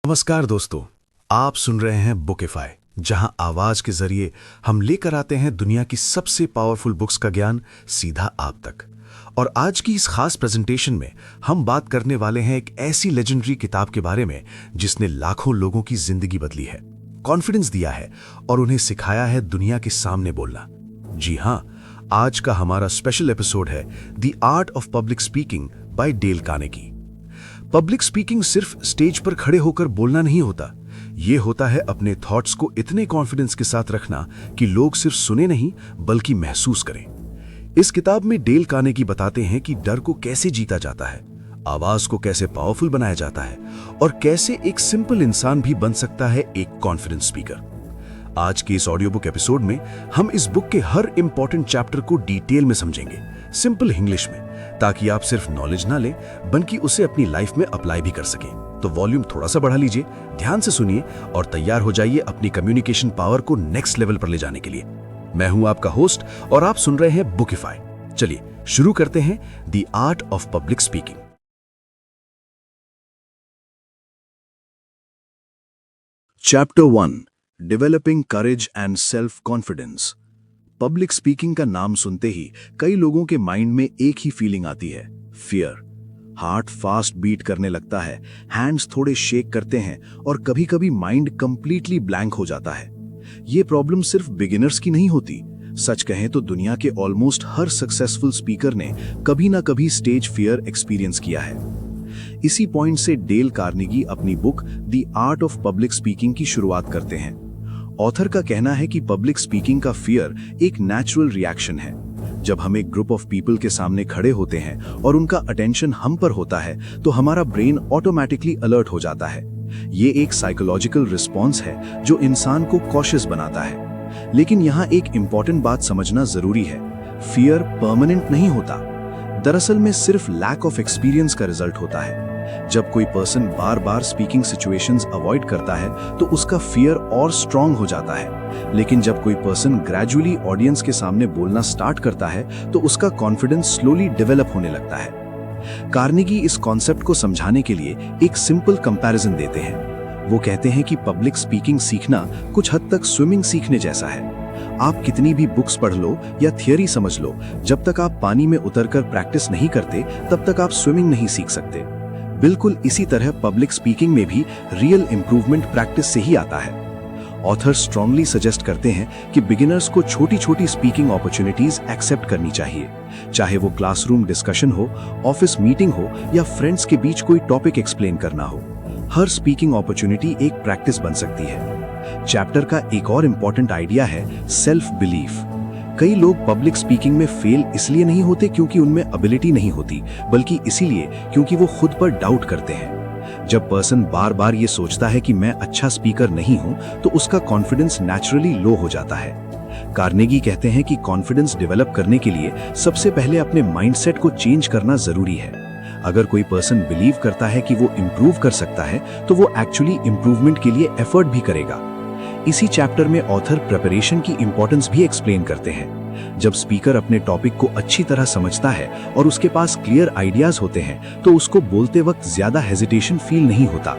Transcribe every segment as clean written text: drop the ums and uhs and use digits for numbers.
नमस्कार दोस्तों, आप सुन रहे हैं बुकिफाई, जहां आवाज के जरिए हम लेकर आते हैं दुनिया की सबसे पावरफुल बुक्स का ज्ञान सीधा आप तक। और आज की इस खास प्रेजेंटेशन में हम बात करने वाले हैं एक ऐसी लेजेंडरी किताब के बारे में जिसने लाखों लोगों की जिंदगी बदली है, कॉन्फिडेंस दिया है और उन्हें सिखाया है दुनिया के सामने बोलना। जी हां, आज का हमारा स्पेशल एपिसोड है the art of public speaking bye Dale Carnegie. Public speaking सिर्फ स्टेज पर खड़े होकर बोलना नहीं होता, ये होता है अपने थॉट्स को इतने कॉन्फिडेंस के साथ रखना कि लोग सिर्फ सुने नहीं बल्कि महसूस करें। इस किताब में डेल कार्नेगी बताते हैं कि डर को कैसे जीता जाता है, आवाज को कैसे पावरफुल बनाया जाता है और कैसे एक सिंपल इंसान भी बन सकता है एक कॉन्फिडेंस स्पीकर। आज के इस ऑडियो बुक एपिसोड में हम इस बुक के हर इंपॉर्टेंट चैप्टर को डिटेल में समझेंगे, सिंपल इंग्लिश में, ताकि आप सिर्फ नॉलेज ना लें बल्कि उसे अपनी लाइफ में अप्लाई भी कर सकें। तो वॉल्यूम थोड़ा सा बढ़ा लीजिए, ध्यान से सुनिए और तैयार हो जाइए अपनी कम्युनिकेशन पावर को नेक्स्ट लेवल पर ले जाने के लिए। मैं हूं आपका होस्ट और आप सुन रहे हैं बुकिफाई। चलिए शुरू करते हैं the art of public speaking. Chapter 1, developing courage and self confidence. Public speaking का नाम सुनते ही कई लोगों के माइंड में एक ही फीलिंग आती है, फियर। हार्ट फास्ट बीट करने लगता है, हैंड्स थोड़े शेक करते हैं और कभी-कभी माइंड कंप्लीटली ब्लैंक हो जाता है। ये प्रॉब्लम सिर्फ बिगिनर्स की नहीं होती, सच कहें तो दुनिया के ऑलमोस्ट हर सक्सेसफुल स्पीकर ने कभी ना कभी स्टेज फियर एक्सपीरियंस किया है। इसी पॉइंट से डेल कार्नेगी अपनी book the art of public speaking की शुरुआत करते हैं। ऑथर का कहना है कि पब्लिक स्पीकिंग का फियर एक नेचुरल रिएक्शन है। जब हम एक ग्रुप ऑफ पीपल के सामने खड़े होते हैं और उनका अटेंशन हम पर होता है तो हमारा ब्रेन ऑटोमेटिकली अलर्ट हो जाता है। ये एक साइकोलॉजिकल रिस्पॉन्स है जो इंसान को कॉशियस बनाता है। लेकिन यहाँ एक इंपॉर्टेंट बात समझना जरूरी है, फियर परमानेंट नहीं होता। दरअसल में सिर्फ लैक ऑफ एक्सपीरियंस का रिजल्ट होता है। जब कोई पर्सन बार बार स्पीकिंग सिचुएशंस अवॉइड करता है तो उसका फियर और स्ट्रांग हो जाता है। लेकिन जब कोई पर्सन ग्रेजुअली ऑडियंस के सामने बोलना स्टार्ट करता है तो उसका कॉन्फिडेंस स्लोली डेवलप होने लगता है। कार्नेगी इस कॉन्सेप्ट को समझाने के लिए एक सिंपल कंपैरिजन देते हैं। वो कहते हैं कि पब्लिक स्पीकिंग सीखना कुछ हद तक स्विमिंग सीखने जैसा है। आप कितनी भी बुक्स पढ़ लो या थियरी समझ लो, जब तक आप पानी में उतरकर प्रैक्टिस नहीं करते तब तक आप स्विमिंग नहीं सीख सकते। बिल्कुल इसी तरह पब्लिक स्पीकिंग में भी रियल इंप्रूवमेंट प्रैक्टिस से ही आता है। ऑथर स्ट्रांगली सजेस्ट करते हैं कि बिगिनर्स को छोटी छोटी स्पीकिंग अपॉर्चुनिटीज एक्सेप्ट करनी चाहिए, चाहे वो क्लासरूम डिस्कशन हो, ऑफिस मीटिंग हो या फ्रेंड्स के बीच कोई टॉपिक एक्सप्लेन करना हो। हर स्पीकिंग अपॉर्चुनिटी एक प्रैक्टिस बन सकती है। चैप्टर का एक और इंपॉर्टेंट आइडिया है सेल्फ बिलीफ। कई लोग पब्लिक स्पीकिंग में फेल इसलिए नहीं होते क्योंकि उनमें एबिलिटी नहीं होती, बल्कि इसीलिए क्योंकि वो खुद पर डाउट करते हैं। जब पर्सन बार बार ये सोचता है कि मैं अच्छा स्पीकर नहीं हूं, तो उसका कॉन्फिडेंस नेचुरली लो हो जाता है। कार्नेगी कहते हैं कि कॉन्फिडेंस डेवलप करने के लिए सबसे पहले अपने माइंडसेट को चेंज करना जरूरी है। अगर कोई पर्सन बिलीव करता है कि वो इम्प्रूव कर सकता है तो वो एक्चुअली इम्प्रूवमेंट के लिए एफर्ट भी करेगा। इसी चैप्टर में ऑथर प्रिपरेशन की इंपॉर्टेंस भी एक्सप्लेन करते हैं। जब स्पीकर अपने टॉपिक को अच्छी तरह समझता है और उसके पास क्लियर आइडियाज होते हैं तो उसको बोलते वक्त ज्यादा हेजिटेशन फील नहीं होता।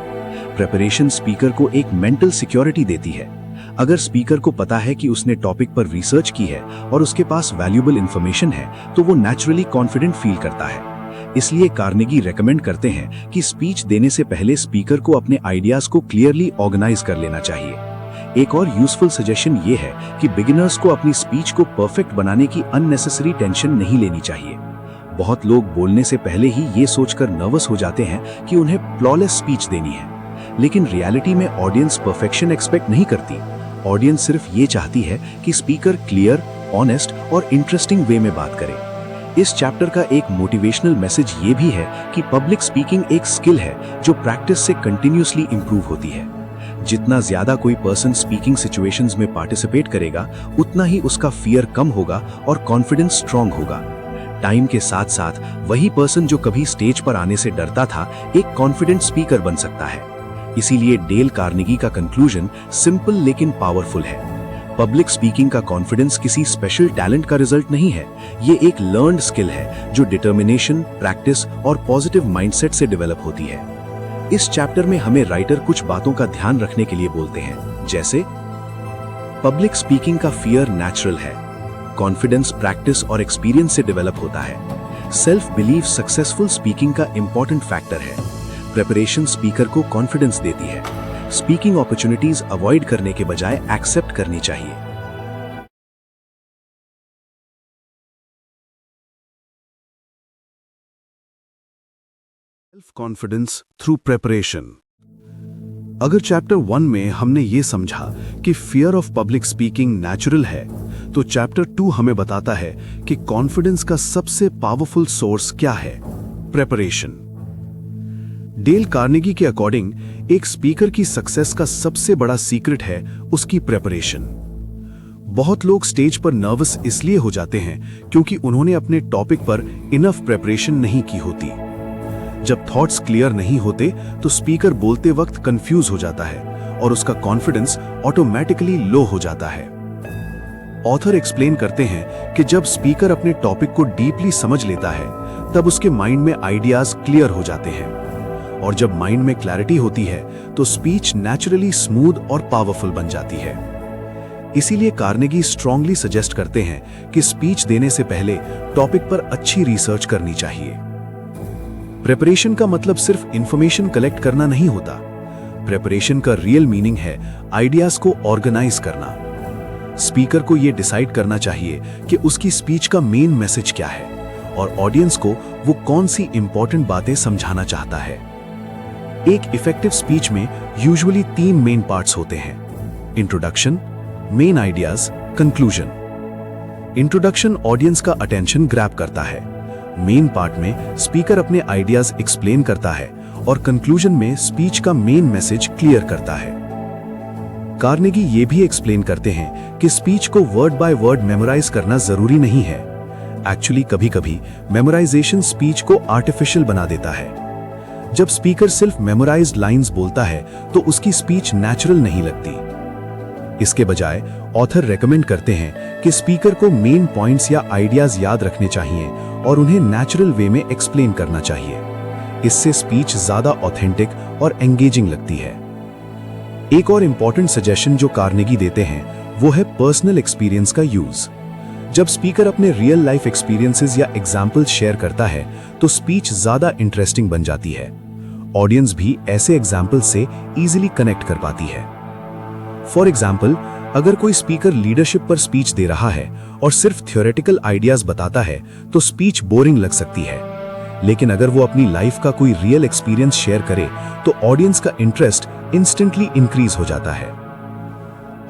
प्रिपरेशन स्पीकर को एक मेंटल सिक्योरिटी देती है। अगर स्पीकर को पता है कि उसने टॉपिक पर रिसर्च की है और उसके पास वैल्यूएबल इंफॉर्मेशन है तो वो नेचुरली कॉन्फिडेंट फील करता है। इसलिए कार्नेगी रेकमेंड करते हैं कि स्पीच देने से पहले स्पीकर को अपने आइडियाज को क्लियरली ऑर्गेनाइज कर लेना चाहिए। एक और यूजफुल सजेशन ये है कि बिगिनर्स को अपनी स्पीच को परफेक्ट बनाने की अननेसेसरी टेंशन नहीं लेनी चाहिए। बहुत लोग बोलने से पहले ही ये सोचकर नर्वस हो जाते हैं कि उन्हें फ्लॉलेस स्पीच देनी है, लेकिन रियलिटी में ऑडियंस परफेक्शन एक्सपेक्ट नहीं करती। ऑडियंस सिर्फ ये चाहती है कि स्पीकर क्लियर, ऑनेस्ट और इंटरेस्टिंग वे में बात करे। इस चैप्टर का एक मोटिवेशनल मैसेज ये भी है कि पब्लिक स्पीकिंग एक स्किल है जो प्रैक्टिस से कंटिन्यूअसली इंप्रूव होती है। जितना ज्यादा कोई पर्सन स्पीकिंग सिचुएशंस में पार्टिसिपेट करेगा, उतना ही उसका फियर कम होगा और कॉन्फिडेंस स्ट्रांग होगा। टाइम के साथ साथ वही पर्सन जो कभी स्टेज पर आने से डरता था, एक कॉन्फिडेंट स्पीकर बन सकता है। इसीलिए डेल कार्नेगी का कंक्लूजन सिंपल लेकिन पावरफुल है। पब्लिक स्पीकिंग का कॉन्फिडेंस किसी स्पेशल टैलेंट का रिजल्ट नहीं है, ये एक लर्न्ड स्किल है जो डिटर्मिनेशन, प्रैक्टिस और पॉजिटिव माइंडसेट से डेवलप होती है। इस चैप्टर में हमें राइटर कुछ बातों का ध्यान रखने के लिए बोलते हैं, जैसे पब्लिक स्पीकिंग का फियर नेचुरल है, कॉन्फिडेंस प्रैक्टिस और एक्सपीरियंस से डेवलप होता है, सेल्फ बिलीव सक्सेसफुल स्पीकिंग का इंपॉर्टेंट फैक्टर है, प्रिपरेशन स्पीकर को कॉन्फिडेंस देती है, स्पीकिंग अपॉर्चुनिटीज अवॉइड करने के बजाय एक्सेप्ट करनी चाहिए। Self confidence through preparation. अगर चैप्टर 1 में हमने ये समझा कि fear of public speaking natural है, तो चैप्टर 2 हमें बताता है कि कॉन्फिडेंस का सबसे पावरफुल सोर्स क्या है, प्रिपरेशन। डेल कार्नेगी के अकॉर्डिंग एक स्पीकर की सक्सेस का सबसे बड़ा सीक्रेट है उसकी प्रिपरेशन। बहुत लोग स्टेज पर नर्वस इसलिए हो जाते हैं क्योंकि उन्होंने अपने टॉपिक पर इनफ प्रिपरेशन नहीं की होती। जब थॉट्स क्लियर नहीं होते तो स्पीकर बोलते वक्त कंफ्यूज हो जाता है और उसका कॉन्फिडेंस ऑटोमेटिकली लो हो जाता है। ऑथर एक्सप्लेन करते हैं कि जब स्पीकर अपने टॉपिक को डीपली समझ लेता है तब उसके माइंड में आइडियाज क्लियर हो जाते हैं, और जब माइंड में क्लैरिटी होती है तो स्पीच नेचुरली स्मूथ और पावरफुल बन जाती है। इसीलिए कार्नेगी स्ट्रांगली सजेस्ट करते हैं कि स्पीच देने से पहले टॉपिक पर अच्छी रिसर्च करनी चाहिए। प्रिपरेशन का मतलब सिर्फ इंफॉर्मेशन कलेक्ट करना नहीं होता। प्रिपरेशन का रियल मीनिंग है आइडियाज को ऑर्गेनाइज करना। स्पीकर को यह डिसाइड करना चाहिए कि उसकी स्पीच का मेन मैसेज क्या है और ऑडियंस को वो कौन सी इंपॉर्टेंट बातें समझाना चाहता है। एक इफेक्टिव स्पीच में यूजुअली 3 मेन पार्ट्स होते हैं: introduction, main ideas, conclusion. Introduction audience का अटेंशन ग्रैब करता है, मेन पार्ट में स्पीकर अपने आइडियाज एक्सप्लेन करता है और कंक्लूजन में स्पीच का मेन मैसेज क्लियर करता है। कार्नेगी ये भी एक्सप्लेन करते हैं कि स्पीच को वर्ड बाय वर्ड मेमोराइज करना जरूरी नहीं है। एक्चुअली कभी-कभी मेमोराइजेशन स्पीच को आर्टिफिशियल बना देता है। जब स्पीकर सिर्फ मेमोराइज्ड लाइंस बोलता है तो उसकी स्पीच नेचुरल नहीं लगती। इसके बजाय ऑथर रेकमेंड करते हैं कि स्पीकर को मेन पॉइंट्स या आइडियाज याद रखने चाहिए और उन्हें नेचुरल वे में एक्सप्लेन करना चाहिए। इससे स्पीच ज्यादा ऑथेंटिक और एंगेजिंग लगती है। एक और इंपॉर्टेंट सजेशन जो कार्नेगी देते हैं वो है पर्सनल एक्सपीरियंस का यूज। जब स्पीकर अपने रियल लाइफ एक्सपीरियंसेस या एग्जाम्पल्स शेयर करता है तो स्पीच ज्यादा इंटरेस्टिंग बन जाती है। ऑडियंस भी ऐसे एग्जाम्पल्स से इजीली कनेक्ट कर पाती है। फॉर एग्जाम्पल, अगर कोई स्पीकर लीडरशिप पर स्पीच दे रहा है और सिर्फ थ्योरेटिकल आइडियाज बताता है तो स्पीच बोरिंग लग सकती है। लेकिन अगर वो अपनी लाइफ का कोई रियल एक्सपीरियंस शेयर करे तो ऑडियंस का इंटरेस्ट इंस्टेंटली इंक्रीज हो जाता है।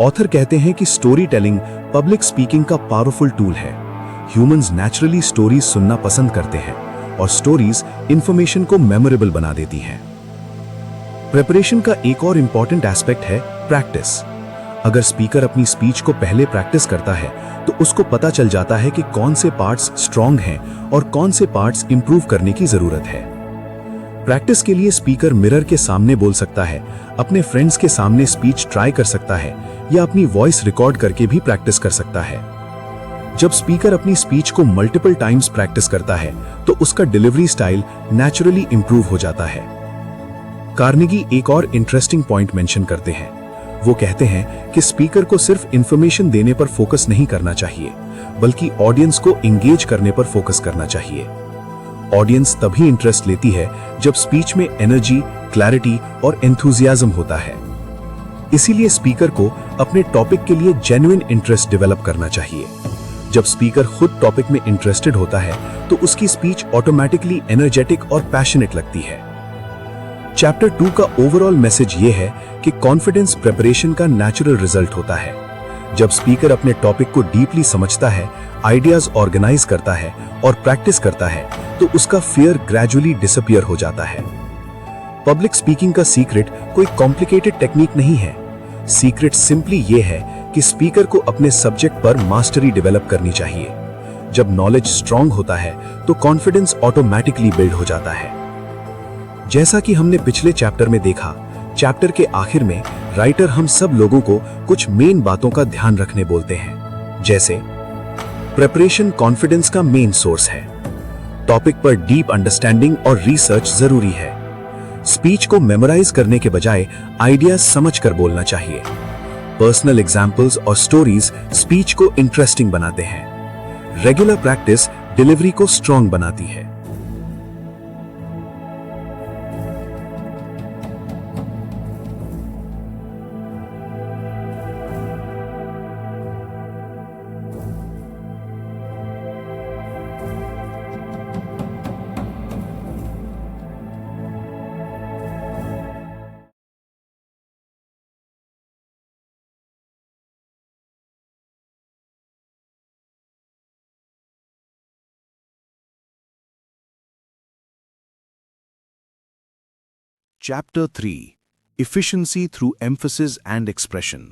ऑथर कहते हैं कि स्टोरी टेलिंग पब्लिक स्पीकिंग का पावरफुल टूल है। ह्यूमंस नेचुरली स्टोरीज सुनना पसंद करते हैं और स्टोरीज इंफॉर्मेशन को मेमोरेबल बना देती हैं। प्रिपरेशन का एक और इंपॉर्टेंट एस्पेक्ट है प्रैक्टिस। अगर स्पीकर अपनी स्पीच को पहले प्रैक्टिस करता है तो उसको पता चल जाता है कि कौन से पार्ट्स स्ट्रांग हैं और कौन से पार्ट्स इंप्रूव करने की जरूरत है। प्रैक्टिस के लिए स्पीकर मिरर के सामने बोल सकता है, अपने फ्रेंड्स के सामने स्पीच ट्राई कर सकता है या अपनी वॉइस रिकॉर्ड करके भी प्रैक्टिस कर सकता है। जब स्पीकर अपनी स्पीच को मल्टीपल टाइम्स प्रैक्टिस करता है तो उसका डिलीवरी स्टाइल नेचुरली इंप्रूव हो जाता है। कार्नेगी एक और इंटरेस्टिंग पॉइंट मेंशन करते हैं। वो कहते हैं कि स्पीकर को सिर्फ इंफॉर्मेशन देने पर फोकस नहीं करना चाहिए, बल्कि ऑडियंस को एंगेज करने पर फोकस करना चाहिए। ऑडियंस तभी इंटरेस्ट लेती है जब स्पीच में एनर्जी, क्लैरिटी और एंथुसियाज्म होता है। इसीलिए स्पीकर को अपने टॉपिक के लिए जेन्युइन इंटरेस्ट डेवलप करना चाहिए। जब स्पीकर खुद टॉपिक में इंटरेस्टेड होता है तो उसकी स्पीच ऑटोमेटिकली एनर्जेटिक और पैशनेट लगती है। चैप्टर 2 का ओवरऑल मैसेज ये है कि कॉन्फिडेंस प्रिपरेशन का नेचुरल रिजल्ट होता है। जब स्पीकर अपने टॉपिक को डीपली समझता है, आइडियाज ऑर्गेनाइज करता है और प्रैक्टिस करता है तो उसका फियर ग्रेजुअली डिसअपीयर हो जाता है। पब्लिक स्पीकिंग का सीक्रेट कोई कॉम्प्लिकेटेड टेक्निक नहीं है। सीक्रेट सिंपली ये है कि स्पीकर को अपने सब्जेक्ट पर मास्टरी डेवलप करनी चाहिए। जब नॉलेज स्ट्रांग होता है तो कॉन्फिडेंस ऑटोमेटिकली बिल्ड हो जाता है। जैसा कि हमने पिछले चैप्टर में देखा, चैप्टर के आखिर में राइटर हम सब लोगों को कुछ मेन बातों का ध्यान रखने बोलते हैं, जैसे प्रिपरेशन कॉन्फिडेंस का मेन सोर्स है। टॉपिक पर डीप अंडरस्टैंडिंग और रिसर्च जरूरी है। स्पीच को मेमोराइज करने के बजाय आइडियाज समझकर बोलना चाहिए। पर्सनल एग्जाम्पल्स और स्टोरीज स्पीच को इंटरेस्टिंग बनाते हैं। रेगुलर प्रैक्टिस डिलीवरी को स्ट्रॉन्ग बनाती है। Chapter 3 Efficiency through Emphasis and Expression।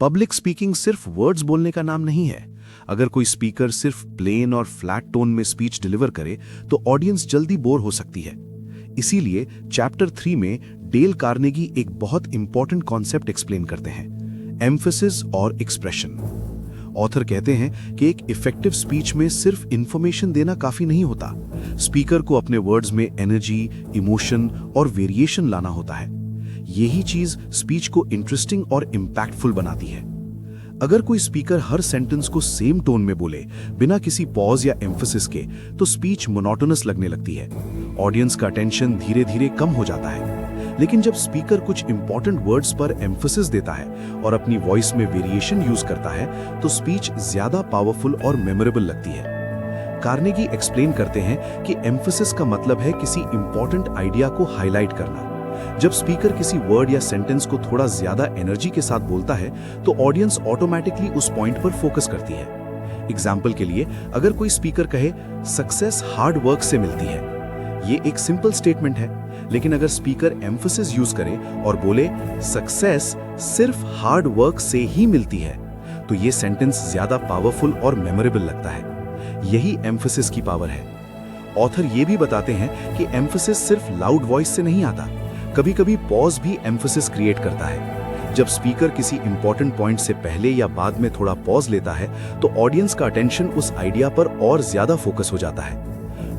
Public speaking सिर्फ वर्ड्स बोलने का नाम नहीं है। अगर कोई स्पीकर सिर्फ प्लेन और फ्लैट टोन में स्पीच डिलीवर करे तो ऑडियंस जल्दी बोर हो सकती है। इसीलिए चैप्टर 3 में डेल कार्नेगी एक बहुत इंपॉर्टेंट कॉन्सेप्ट एक्सप्लेन करते हैं, एम्फेसिस और एक्सप्रेशन। ऑथर कहते हैं कि एक इफेक्टिव स्पीच में सिर्फ इंफॉर्मेशन देना काफी नहीं होता। स्पीकर को अपने वर्ड्स में एनर्जी, इमोशन और वेरिएशन लाना होता है। यही चीज स्पीच को इंटरेस्टिंग और इम्पैक्टफुल बनाती है। अगर कोई स्पीकर हर सेंटेंस को सेम टोन में बोले बिना किसी पॉज या एम्फेसिस के, तो स्पीच मोनोटोनस लगने लगती है। ऑडियंस का अटेंशन धीरे धीरे कम हो जाता है। लेकिन जब स्पीकर कुछ इंपॉर्टेंट वर्ड्स पर एम्फेसिस देता है और अपनी वॉइस में वेरिएशन यूज करता है, तो स्पीच ज्यादा पावरफुल और मेमोरेबल लगती है। कार्नेगी एक्सप्लेन करते हैं कि एम्फेसिस का मतलब है किसी इंपॉर्टेंट आइडिया को हाईलाइट करना। जब स्पीकर किसी वर्ड या सेंटेंस को थोड़ा ज्यादा एनर्जी के साथ बोलता है, तो ऑडियंस ऑटोमेटिकली उस पॉइंट पर फोकस करती है। एग्जाम्पल के लिए, अगर कोई स्पीकर कहे सक्सेस हार्ड वर्क से मिलती है, ये एक सिंपल स्टेटमेंट है। लेकिन अगर स्पीकर एम्फेसिस यूज करे और बोले सक्सेस सिर्फ हार्ड वर्क से ही मिलती है, तो ये सेंटेंस ज्यादा पावरफुल और मेमोरेबल लगता है। यही एम्फेसिस की पावर है। ऑथर ये भी बताते हैं कि एम्फेसिस सिर्फ लाउड वॉइस से नहीं आता, कभी कभी पॉज भी एम्फेसिस क्रिएट करता है। जब स्पीकर किसी इंपॉर्टेंट पॉइंट से पहले या बाद में थोड़ा पॉज लेता है, तो ऑडियंस का अटेंशन उस आइडिया पर और ज्यादा फोकस हो जाता है।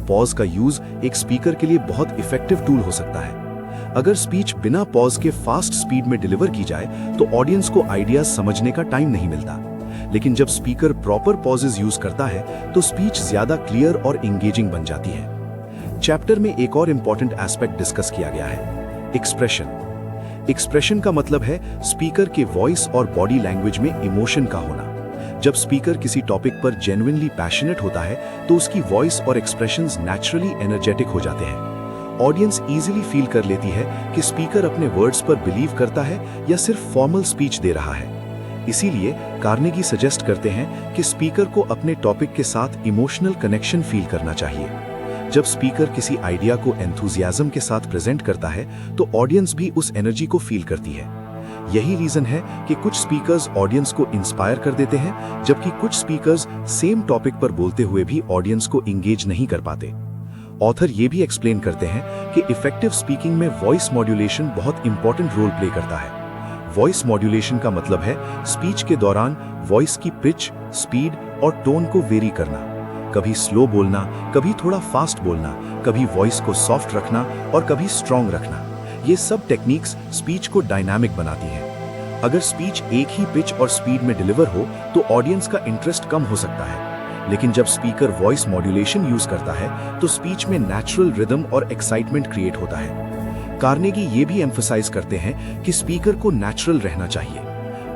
पॉज का यूज एक स्पीकर के लिए बहुत इफेक्टिव टूल हो सकता है। अगर स्पीच बिना पॉज के फास्ट स्पीड में डिलीवर की जाए, तो ऑडियंस को आइडियाज समझने का टाइम नहीं मिलता। लेकिन जब स्पीकर प्रॉपर पॉजेज यूज करता है, तो स्पीच ज्यादा क्लियर और एंगेजिंग बन जाती है। चैप्टर में एक और इंपॉर्टेंट एस्पेक्ट डिस्कस किया गया है, एक्सप्रेशन। एक्सप्रेशन का मतलब है स्पीकर के वॉइस और बॉडी लैंग्वेज में इमोशन का होना। जब स्पीकर किसी टॉपिक पर जेन्युइनली पैशनेट होता है, तो उसकी वॉइस और एक्सप्रेशंस नेचुरली एनर्जेटिक हो जाते हैं। ऑडियंस इजीली फील कर लेती है कि स्पीकर अपने वर्ड्स पर बिलीव करता है या सिर्फ फॉर्मल स्पीच दे रहा है। इसीलिए कार्नेगी सजेस्ट करते हैं कि स्पीकर को अपने टॉपिक के साथ इमोशनल कनेक्शन फील करना चाहिए। जब स्पीकर किसी आइडिया को एंथुजियाज्म के साथ प्रेजेंट करता है, तो ऑडियंस भी उस एनर्जी को फील करती है। यही रीजन है कि कुछ स्पीकर्स ऑडियंस को इंस्पायर कर देते हैं, जबकि कुछ स्पीकर्स सेम टॉपिक पर बोलते हुए भी ऑडियंस को इंगेज नहीं कर पाते। ऑथर ये भी एक्सप्लेन करते हैं कि इफेक्टिव स्पीकिंग में वॉइस मॉड्यूलेशन बहुत इंपॉर्टेंट रोल प्ले करता है। वॉइस मॉड्यूलेशन का मतलब है स्पीच के दौरान वॉइस की पिच, स्पीड और टोन को वेरी करना। कभी स्लो बोलना, कभी थोड़ा फास्ट बोलना, कभी वॉइस को सॉफ्ट रखना और कभी स्ट्रॉन्ग रखना। ये सब टेक्निक्स स्पीच को डायनामिक बनाती हैं। अगर स्पीच एक ही पिच और स्पीड में डिलीवर हो, तो ऑडियंस का इंटरेस्ट कम हो सकता है। लेकिन जब स्पीकर वॉइस मॉड्यूलेशन यूज करता है, तो स्पीच में नेचुरल रिदम और एक्साइटमेंट क्रिएट होता है। कार्नेगी ये भी एम्फसाइज करते हैं कि स्पीकर को नेचुरल रहना चाहिए।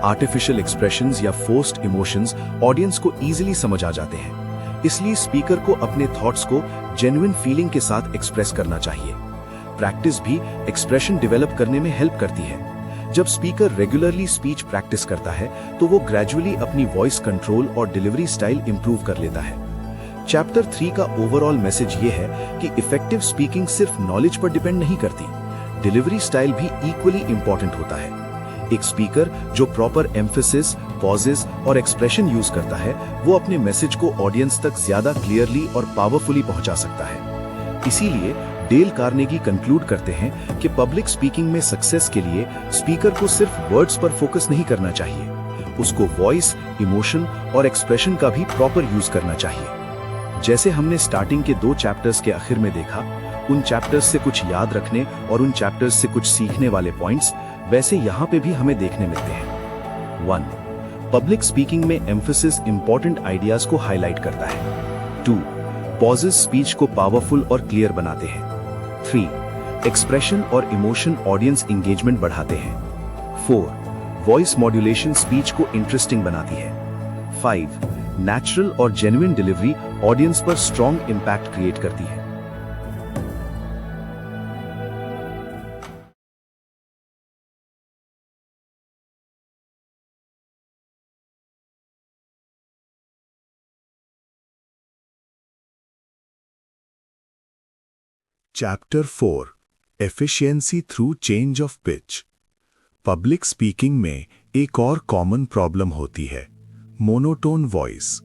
आर्टिफिशियल एक्सप्रेशंस या फोर्स्ड इमोशंस ऑडियंस को इजीली समझ आ जाते हैं। इसलिए स्पीकर को अपने थॉट्स को जेन्युइन फीलिंग के साथ एक्सप्रेस करना चाहिए। प्रैक्टिस भी एक्सप्रेशन डेवलप करने में हेल्प करती है। जब स्पीकर रेगुलरली स्पीच प्रैक्टिस करता है, तो वो ग्रेजुअली अपनी वॉइस कंट्रोल और डिलीवरी स्टाइल इंप्रूव कर लेता है। चैप्टर 3 का ओवरऑल मैसेज ये है कि इफेक्टिव स्पीकिंग सिर्फ नॉलेज पर डिपेंड नहीं करती, डिलीवरी स्टाइल भी इक्वली इंपॉर्टेंट होता है। एक स्पीकर जो प्रॉपर एम्फेसिस, पॉजेस और एक्सप्रेशन यूज करता है, वो अपने मैसेज को ऑडियंस तक ज्यादा क्लियरली और पावरफुली पहुंचा सकता है। इसीलिए डेल कार्नेगी कंक्लूड करते हैं कि पब्लिक स्पीकिंग में सक्सेस के लिए स्पीकर को सिर्फ वर्ड्स पर फोकस नहीं करना चाहिए, उसको वॉइस, इमोशन और एक्सप्रेशन का भी प्रॉपर यूज करना चाहिए। जैसे हमने स्टार्टिंग के 2 चैप्टर्स के आखिर में देखा, उन चैप्टर्स से कुछ याद रखने और उन चैप्टर्स से कुछ सीखने वाले पॉइंट्स वैसे यहाँ पे भी हमें देखने मिलते हैं। 1. पब्लिक स्पीकिंग में एम्फेसिस इंपॉर्टेंट आइडियाज को हाईलाइट करता है। 2. पॉजेस स्पीच को पावरफुल और क्लियर बनाते हैं। 3. एक्सप्रेशन और इमोशन ऑडियंस इंगेजमेंट बढ़ाते हैं। 4. वॉइस मॉड्यूलेशन स्पीच को इंटरेस्टिंग बनाती है। 5. नेचुरल और जेन्युइन डिलीवरी ऑडियंस पर स्ट्रॉन्ग इंपैक्ट क्रिएट करती है। Chapter 4 efficiency through change of pitch. Public speaking में एक और कॉमन प्रॉब्लम होती है, मोनोटोन वॉइस।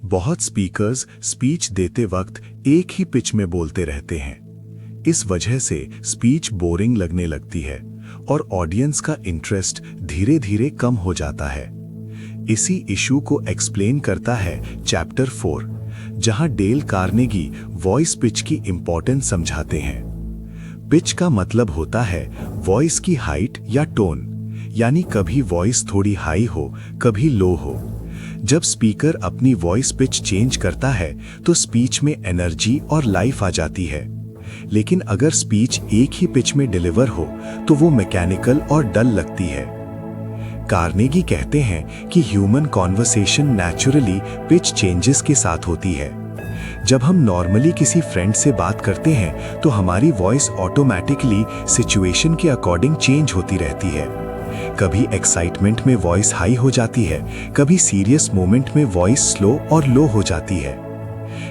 बहुत स्पीकर्स स्पीच देते वक्त एक ही पिच में बोलते रहते हैं। इस वजह से स्पीच बोरिंग लगने लगती है और ऑडियंस का इंटरेस्ट धीरे धीरे कम हो जाता है। इसी इशू को एक्सप्लेन करता है चैप्टर 4, जहां डेल कार्नेगी वॉइस पिच की इंपॉर्टेंस समझाते हैं। पिच का मतलब होता है वॉइस की हाइट या टोन, यानी कभी वॉइस थोड़ी हाई हो, कभी लो हो। जब स्पीकर अपनी वॉइस पिच चेंज करता है तो स्पीच में एनर्जी और लाइफ आ जाती है। लेकिन अगर स्पीच एक ही पिच में डिलीवर हो तो वो मैकेनिकल और डल लगती है। कार्नेगी कहते हैं कि human conversation naturally pitch changes के साथ होती है। जब हम नॉर्मली किसी फ्रेंड से बात करते हैं तो हमारी वॉइस ऑटोमेटिकली सिचुएशन के अकॉर्डिंग चेंज होती रहती है। कभी एक्साइटमेंट में वॉइस हाई हो जाती है, कभी सीरियस मोमेंट में वॉइस स्लो और लो हो जाती है।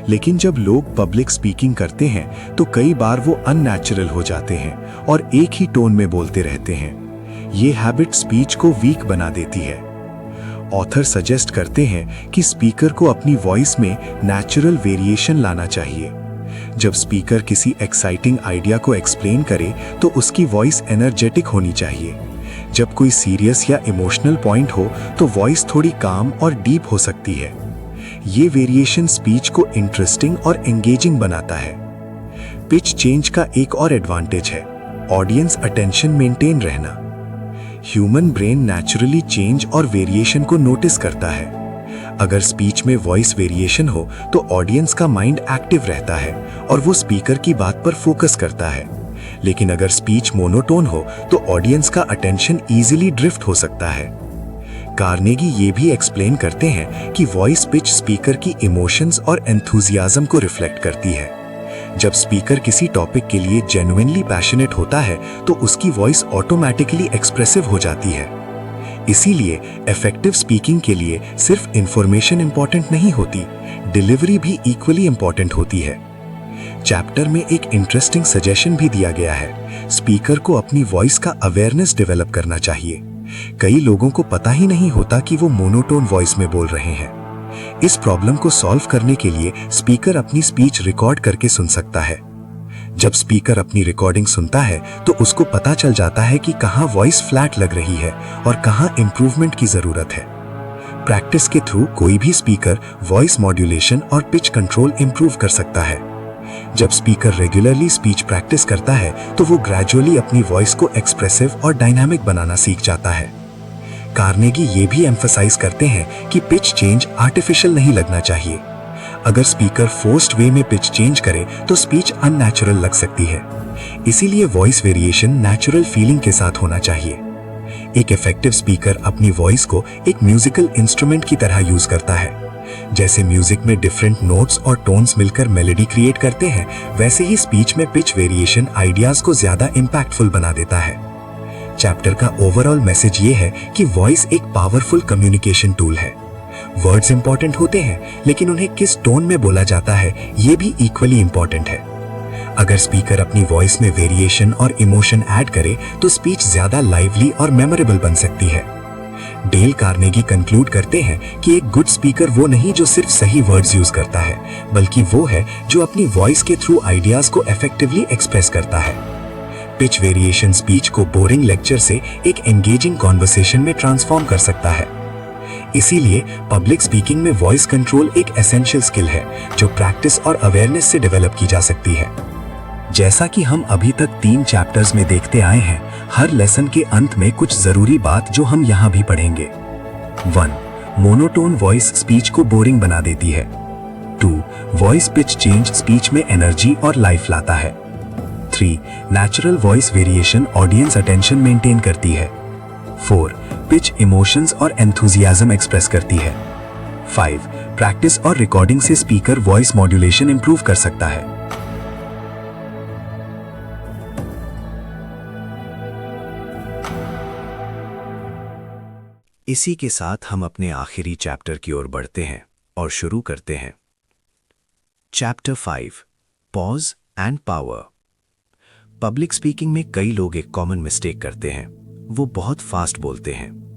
लेकिन जब लोग पब्लिक स्पीकिंग करते हैं तो कई बार वो अननेचुरल हो जाते हैं और एक ही टोन में बोलते रहते हैं। ये हैबिट स्पीच को वीक बना देती है। ऑथर सजेस्ट करते हैं कि स्पीकर को अपनी वॉइस में नेचुरल वेरिएशन लाना चाहिए। जब स्पीकर किसी एक्साइटिंग आइडिया को एक्सप्लेन करे तो उसकी वॉइस एनर्जेटिक होनी चाहिए। जब कोई सीरियस या इमोशनल पॉइंट हो तो वॉइस थोड़ी काम और डीप हो सकती है। ये वेरिएशन स्पीच को इंटरेस्टिंग और एंगेजिंग बनाता है। पिच चेंज का एक और एडवांटेज है ऑडियंस अटेंशन मेंटेन रहना। ह्यूमन ब्रेन नेचुरली चेंज और वेरिएशन को नोटिस करता है। अगर स्पीच में वॉइस वेरिएशन हो तो ऑडियंस का माइंड एक्टिव रहता है और वो स्पीकर की बात पर फोकस करता है। लेकिन अगर स्पीच मोनोटोन हो तो ऑडियंस का अटेंशन इजीली ड्रिफ्ट हो सकता है। कार्नेगी ये भी एक्सप्लेन करते हैं कि वॉइस पिच स्पीकर की इमोशंस और एंथुजियाज्म को रिफ्लेक्ट करती है। जब स्पीकर किसी टॉपिक के लिए जेन्युइनली पैशनेट होता है तो उसकी वॉइस ऑटोमेटिकली एक्सप्रेसिव हो जाती है। इसीलिए इफेक्टिव स्पीकिंग के लिए सिर्फ इंफॉर्मेशन इंपॉर्टेंट नहीं होती, डिलीवरी भी इक्वली इंपॉर्टेंट होती है। चैप्टर में एक इंटरेस्टिंग सजेशन भी दिया गया है, स्पीकर को अपनी वॉइस का अवेयरनेस डेवलप करना चाहिए। कई लोगों को पता ही नहीं होता कि वो मोनोटोन वॉइस में बोल रहे हैं। इस प्रॉब्लम को सॉल्व करने के लिए स्पीकर अपनी स्पीच रिकॉर्ड करके सुन सकता है। जब स्पीकर अपनी रिकॉर्डिंग सुनता है तो उसको पता चल जाता है कि कहाँ वॉइस फ्लैट लग रही है और कहाँ इंप्रूवमेंट की जरूरत है। प्रैक्टिस के थ्रू कोई भी स्पीकर वॉइस मॉड्यूलेशन और पिच कंट्रोल इंप्रूव कर सकता है। जब स्पीकर रेगुलरली स्पीच प्रैक्टिस करता है तो वो ग्रेजुअली अपनी वॉइस को एक्सप्रेसिव और डायनामिक बनाना सीख जाता है। कार्नेगी ये भी एम्फसाइज करते हैं कि पिच चेंज आर्टिफिशियल नहीं लगना चाहिए। अगर स्पीकर फोर्स्ड वे में पिच चेंज करे तो स्पीच अननेचुरल लग सकती है। इसीलिए वॉइस वेरिएशन नेचुरल फीलिंग के साथ होना चाहिए। एक इफेक्टिव स्पीकर अपनी वॉइस को एक म्यूजिकल इंस्ट्रूमेंट की तरह यूज करता है। जैसे म्यूजिक में डिफरेंट नोट्स और टोन्स मिलकर मेलोडी क्रिएट करते हैं, वैसे ही स्पीच में पिच वेरिएशन आइडियाज को ज्यादा इंपैक्टफुल बना देता है। चैप्टर का ओवरऑल मैसेज ये है कि वॉइस एक पावरफुल कम्युनिकेशन टूल है। वर्ड्स इंपॉर्टेंट होते हैं, लेकिन उन्हें किस टोन में बोला जाता है ये भी इक्वली इंपॉर्टेंट है। अगर स्पीकर अपनी वॉइस में वेरिएशन और इमोशन ऐड करे तो स्पीच ज्यादा लाइवली और मेमोरेबल बन सकती है। डेल कार्नेगी कंक्लूड करते हैं कि एक गुड स्पीकर वो नहीं जो सिर्फ सही वर्ड्स यूज करता है, बल्कि वो है जो अपनी वॉइस के थ्रू आइडियाज को इफेक्टिवली एक्सप्रेस करता है। पिच वेरिएशन स्पीच को बोरिंग लेक्चर से एक एंगेजिंग कॉन्वर्सेशन में ट्रांसफॉर्म कर सकता है। इसीलिए पब्लिक स्पीकिंग में वॉइस कंट्रोल एक एसेंशियल स्किल है जो प्रैक्टिस और अवेयरनेस से डेवलप की जा सकती है। जैसा कि हम अभी तक 3 चैप्टर्स में देखते आए हैं, हर लेसन के अंत में कुछ जरूरी बात जो हम यहाँ भी पढ़ेंगे। 1. मोनोटोन वॉइस स्पीच को बोरिंग बना देती है। 2. वॉइस पिच चेंज स्पीच में एनर्जी और लाइफ लाता है। 3. Natural voice variation audience attention maintain करती है। 4. पिच इमोशंस और एंथुजियाज्म एक्सप्रेस करती है। 5. प्रैक्टिस और रिकॉर्डिंग से स्पीकर वॉइस मॉड्यूलेशन इंप्रूव कर सकता है। इसी के साथ हम अपने आखिरी चैप्टर की ओर बढ़ते हैं और शुरू करते हैं। Chapter 5, pause and power. Public speaking में कई लोग एक कॉमन मिस्टेक करते हैं, वो बहुत फास्ट बोलते हैं।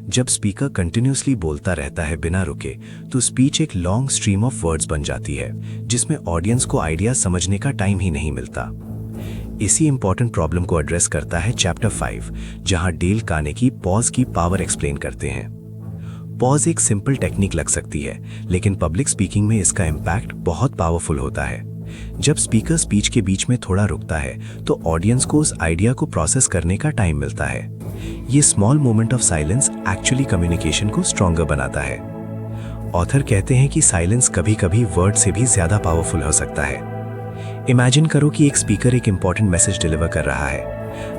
जब स्पीकर कंटिन्यूअसली बोलता रहता है बिना रुके, तो स्पीच एक लॉन्ग स्ट्रीम ऑफ वर्ड्स बन जाती है, जिसमें ऑडियंस को आइडिया समझने का टाइम ही नहीं मिलता। इसी इंपॉर्टेंट प्रॉब्लम को एड्रेस करता है चैप्टर 5, जहां डेल कार्नेगी पॉज की पावर एक्सप्लेन करते हैं। पॉज एक सिंपल टेक्निक लग सकती है, लेकिन पब्लिक स्पीकिंग में इसका इम्पैक्ट बहुत पावरफुल होता है। जब स्पीकर स्पीच के बीच में थोड़ा रुकता है, तो ऑडियंस को उस आइडिया को प्रोसेस करने का टाइम मिलता है। ये small moment of silence actually communication को स्ट्रॉन्गर बनाता है। ऑथर कहते हैं कि साइलेंस कभी-कभी वर्ड से भी ज्यादा पावरफुल हो सकता है। इमेजिन करो कि एक स्पीकर एक इंपॉर्टेंट मैसेज डिलीवर कर रहा है।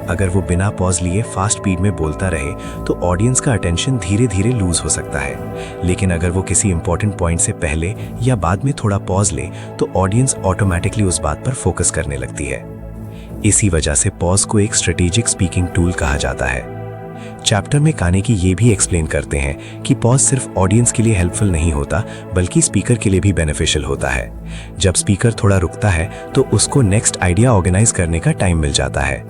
अगर वो बिना पॉज लिए फास्ट स्पीड में बोलता रहे, तो ऑडियंस का अटेंशन धीरे धीरे लूज हो सकता है। लेकिन अगर वो किसी इंपॉर्टेंट पॉइंट से पहले या बाद में थोड़ा पॉज ले, तो ऑडियंस ऑटोमेटिकली उस बात पर फोकस करने लगती है। इसी वजह से पॉज को एक स्ट्रेटेजिक स्पीकिंग टूल कहा जाता है। चैप्टर में कार्नेगी ये भी एक्सप्लेन करते हैं कि पॉज सिर्फ ऑडियंस के लिए हेल्पफुल नहीं होता, बल्कि स्पीकर के लिए भी बेनिफिशियल होता है। जब स्पीकर थोड़ा रुकता है, तो उसको नेक्स्ट आइडिया ऑर्गेनाइज करने का टाइम मिल जाता है।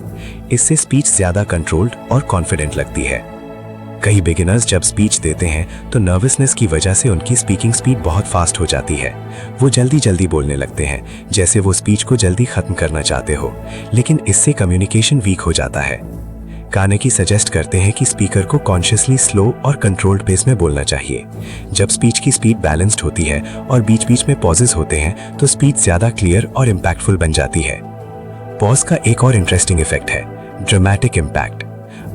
इससे स्पीच ज्यादा कंट्रोल्ड और कॉन्फिडेंट लगती है। कई बिगिनर्स जब स्पीच देते हैं, तो नर्वसनेस की वजह से उनकी स्पीकिंग स्पीड बहुत फास्ट हो जाती है। वो जल्दी जल्दी बोलने लगते हैं, जैसे वो स्पीच को जल्दी खत्म करना चाहते हो, लेकिन इससे कम्युनिकेशन वीक हो जाता है। कार्नेगी सजेस्ट करते हैं कि स्पीकर को कॉन्शियसली स्लो और कंट्रोल्ड पेस में बोलना चाहिए। जब स्पीच की स्पीड बैलेंस्ड होती है और बीच बीच में पॉजेस होते हैं, तो स्पीच ज्यादा क्लियर और इम्पैक्टफुल बन जाती है। पॉज का एक और इंटरेस्टिंग इफेक्ट है ड्रामेटिक इम्पैक्ट।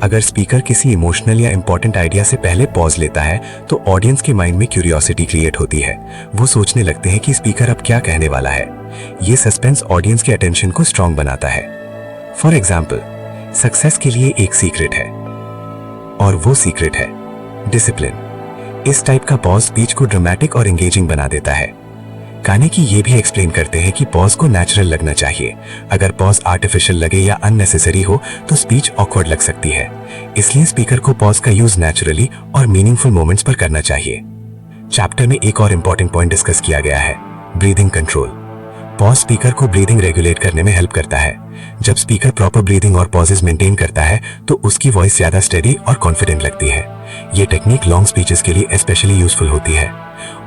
अगर स्पीकर किसी इमोशनल या इंपॉर्टेंट आइडिया से पहले पॉज लेता है, तो ऑडियंस के माइंड में क्यूरियोसिटी क्रिएट होती है। वो सोचने लगते हैं कि स्पीकर अब क्या कहने वाला है। ये सस्पेंस ऑडियंस के अटेंशन को स्ट्रॉन्ग बनाता है। फॉर एग्जाम्पल, सक्सेस के लिए एक सीक्रेट है, और वो सीक्रेट है डिसिप्लिन। इस टाइप का पॉज स्पीच को ड्रामेटिक और एंगेजिंग बना देता है। कार्नेगी ये भी एक्सप्लेन करते हैं कि पॉज को नेचुरल लगना चाहिए। अगर पॉज आर्टिफिशियल लगे या अननेसेसरी हो, तो स्पीच ऑकवर्ड लग सकती है। इसलिए स्पीकर को पॉज का यूज नेचुरली और मीनिंगफुल मोमेंट्स पर करना चाहिए। चैप्टर में एक और इंपॉर्टेंट पॉइंट डिस्कस किया गया है, ब्रीदिंग कंट्रोल। पॉज स्पीकर को ब्रीदिंग रेगुलेट करने में हेल्प करता है। जब स्पीकर प्रॉपर ब्रीदिंग और पॉजेस मेंटेन करता है, तो उसकी वॉइस ज्यादा स्टेडी और कॉन्फिडेंट लगती है। ये टेक्निक लॉन्ग स्पीचेस के लिए स्पेशली यूजफुल होती है।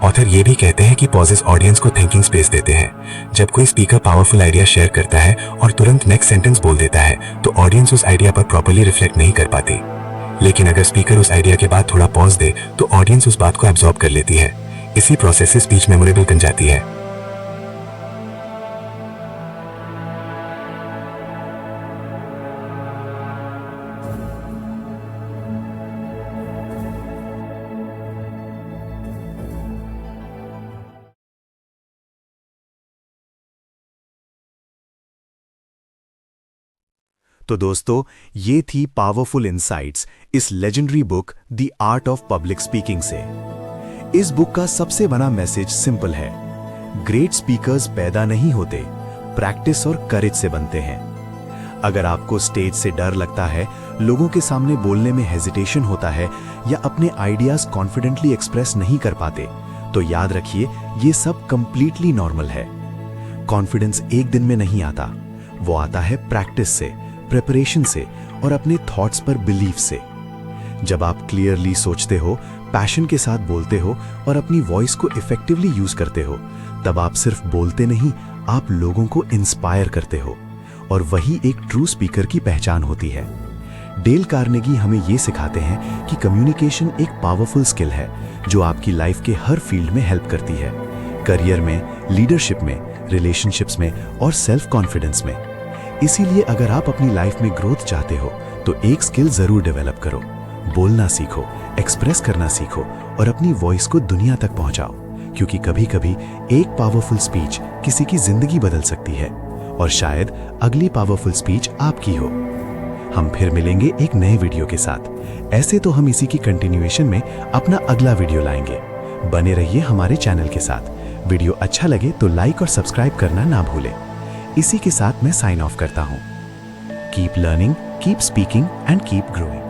ऑथर ये भी कहते हैं कि पॉजेस ऑडियंस को थिंकिंग स्पेस देते हैं। जब कोई स्पीकर पावरफुल आइडिया शेयर करता है और तुरंत नेक्स्ट सेंटेंस बोल देता है, तो ऑडियंस उस आइडिया पर प्रॉपर्ली रिफ्लेक्ट नहीं कर पाती। लेकिन अगर स्पीकर उस आइडिया के बाद थोड़ा पॉज दे, तो ऑडियंस उस बात को एब्जॉर्ब कर लेती है। इसी प्रोसेस से स्पीच मेमोरेबल बन जाती है। तो दोस्तों, ये थी पावरफुल इनसाइट्स इस legendary book the art of public speaking से। इस बुक का सबसे बड़ा मैसेज सिंपल है, ग्रेट स्पीकर्स पैदा नहीं होते, प्रैक्टिस और करेज से बनते हैं। अगर आपको स्टेज से डर लगता है, लोगों के सामने बोलने में हेजिटेशन होता है, या अपने आइडियाज कॉन्फिडेंटली एक्सप्रेस नहीं कर पाते, तो याद रखिए, ये सब कंप्लीटली नॉर्मल है। कॉन्फिडेंस एक दिन में नहीं आता, वो आता है प्रैक्टिस से, प्रिपरेशन से और अपने थॉट्स पर बिलीफ से। जब आप क्लियरली सोचते हो, पैशन के साथ बोलते हो और अपनी वॉइस को इफेक्टिवली यूज करते हो, तब आप सिर्फ बोलते नहीं, आप लोगों को इंस्पायर करते हो, और वही एक ट्रू स्पीकर की पहचान होती है। डेल कार्नेगी हमें ये सिखाते हैं कि कम्युनिकेशन एक पावरफुल स्किल है जो आपकी लाइफ के हर फील्ड में हेल्प करती है, करियर में, लीडरशिप में, रिलेशनशिप्स में और सेल्फ कॉन्फिडेंस में। इसीलिए अगर आप अपनी लाइफ में ग्रोथ चाहते हो तो एक स्किल जरूर डेवलप करो। बोलना सीखो, एक्सप्रेस करना सीखो और अपनी वॉइस को दुनिया तक पहुंचाओ, क्योंकि कभी-कभी एक पावरफुल स्पीच किसी की जिंदगी बदल सकती है और शायद अगली पावरफुल स्पीच आपकी हो। हम फिर मिलेंगे एक नए वीडियो के साथ। ऐसे तो हम इसी की कंटिन्यूएशन में अपना अगला वीडियो लाएंगे। बने रहिए हमारे चैनल के साथ। वीडियो अच्छा लगे तो लाइक और सब्सक्राइब करना ना भूलें। इसी के साथ मैं साइन ऑफ करता हूं। Keep learning, keep speaking and keep growing.